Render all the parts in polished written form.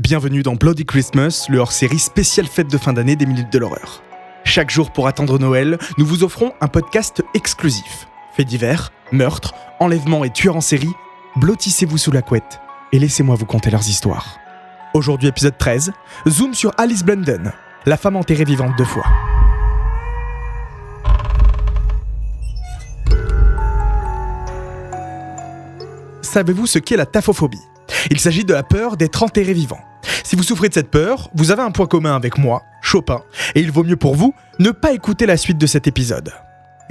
Bienvenue dans Bloody Christmas, le hors-série spéciale fête de fin d'année des Minutes de l'Horreur. Chaque jour pour attendre Noël, nous vous offrons un podcast exclusif. Faits divers, meurtres, enlèvements et tueurs en série, blottissez-vous sous la couette et laissez-moi vous conter leurs histoires. Aujourd'hui épisode 13, zoom sur Alice Blunden, la femme enterrée vivante 2 fois. Savez-vous ce qu'est la taphophobie ? Il s'agit de la peur d'être enterré vivant. Si vous souffrez de cette peur, vous avez un point commun avec moi, Chopin, et il vaut mieux pour vous ne pas écouter la suite de cet épisode.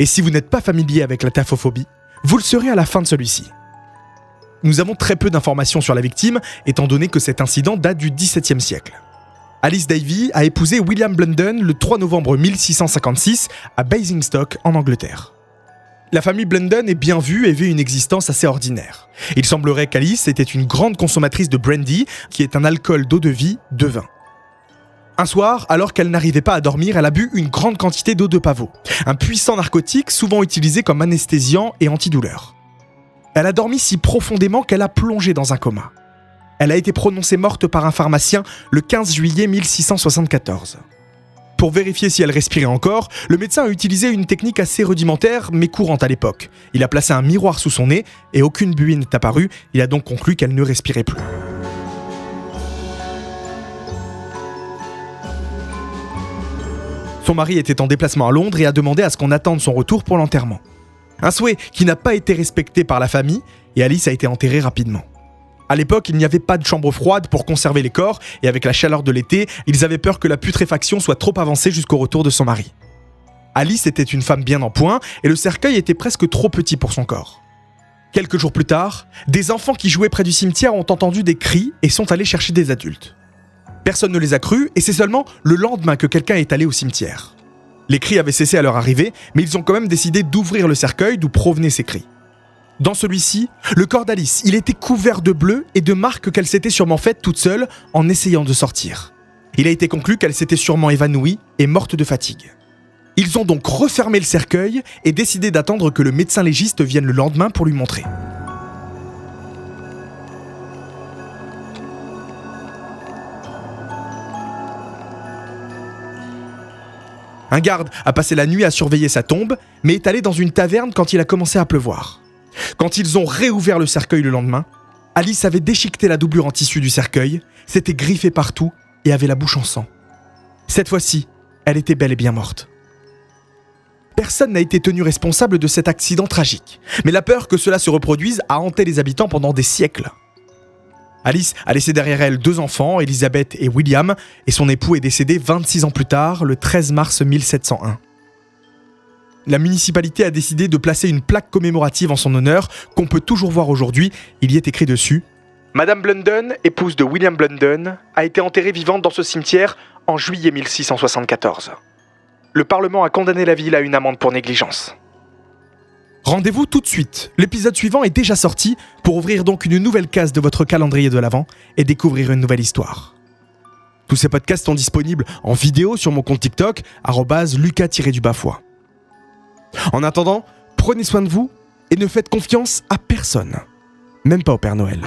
Et si vous n'êtes pas familier avec la taphophobie, vous le serez à la fin de celui-ci. Nous avons très peu d'informations sur la victime, étant donné que cet incident date du XVIIe siècle. Alice Davey a épousé William Blunden le 3 novembre 1656 à Basingstoke, en Angleterre. La famille Blunden est bien vue et vit une existence assez ordinaire. Il semblerait qu'Alice était une grande consommatrice de brandy, qui est un alcool d'eau-de-vie de vin. Un soir, alors qu'elle n'arrivait pas à dormir, elle a bu une grande quantité d'eau de pavot, un puissant narcotique souvent utilisé comme anesthésiant et antidouleur. Elle a dormi si profondément qu'elle a plongé dans un coma. Elle a été prononcée morte par un pharmacien le 15 juillet 1674. Pour vérifier si elle respirait encore, le médecin a utilisé une technique assez rudimentaire mais courante à l'époque. Il a placé un miroir sous son nez et aucune buée n'est apparue, il a donc conclu qu'elle ne respirait plus. Son mari était en déplacement à Londres et a demandé à ce qu'on attende son retour pour l'enterrement. Un souhait qui n'a pas été respecté par la famille et Alice a été enterrée rapidement. À l'époque, il n'y avait pas de chambre froide pour conserver les corps et avec la chaleur de l'été, ils avaient peur que la putréfaction soit trop avancée jusqu'au retour de son mari. Alice était une femme bien en point et le cercueil était presque trop petit pour son corps. Quelques jours plus tard, des enfants qui jouaient près du cimetière ont entendu des cris et sont allés chercher des adultes. Personne ne les a crus et c'est seulement le lendemain que quelqu'un est allé au cimetière. Les cris avaient cessé à leur arrivée, mais ils ont quand même décidé d'ouvrir le cercueil d'où provenaient ces cris. Dans celui-ci, le corps d'Alice, il était couvert de bleu et de marques qu'elle s'était sûrement faites toute seule en essayant de sortir. Il a été conclu qu'elle s'était sûrement évanouie et morte de fatigue. Ils ont donc refermé le cercueil et décidé d'attendre que le médecin légiste vienne le lendemain pour lui montrer. Un garde a passé la nuit à surveiller sa tombe, mais est allé dans une taverne quand il a commencé à pleuvoir. Quand ils ont réouvert le cercueil le lendemain, Alice avait déchiqueté la doublure en tissu du cercueil, s'était griffée partout et avait la bouche en sang. Cette fois-ci, elle était bel et bien morte. Personne n'a été tenu responsable de cet accident tragique, mais la peur que cela se reproduise a hanté les habitants pendant des siècles. Alice a laissé derrière elle 2 enfants, Elizabeth et William, et son époux est décédé 26 ans plus tard, le 13 mars 1701. La municipalité a décidé de placer une plaque commémorative en son honneur qu'on peut toujours voir aujourd'hui. Il y est écrit dessus « Madame Blunden, épouse de William Blunden, a été enterrée vivante dans ce cimetière en juillet 1674. Le Parlement a condamné la ville à une amende pour négligence. » Rendez-vous tout de suite. L'épisode suivant est déjà sorti pour ouvrir donc une nouvelle case de votre calendrier de l'Avent et découvrir une nouvelle histoire. Tous ces podcasts sont disponibles en vidéo sur mon compte TikTok, @lucas_foy. En attendant, prenez soin de vous et ne faites confiance à personne, même pas au Père Noël.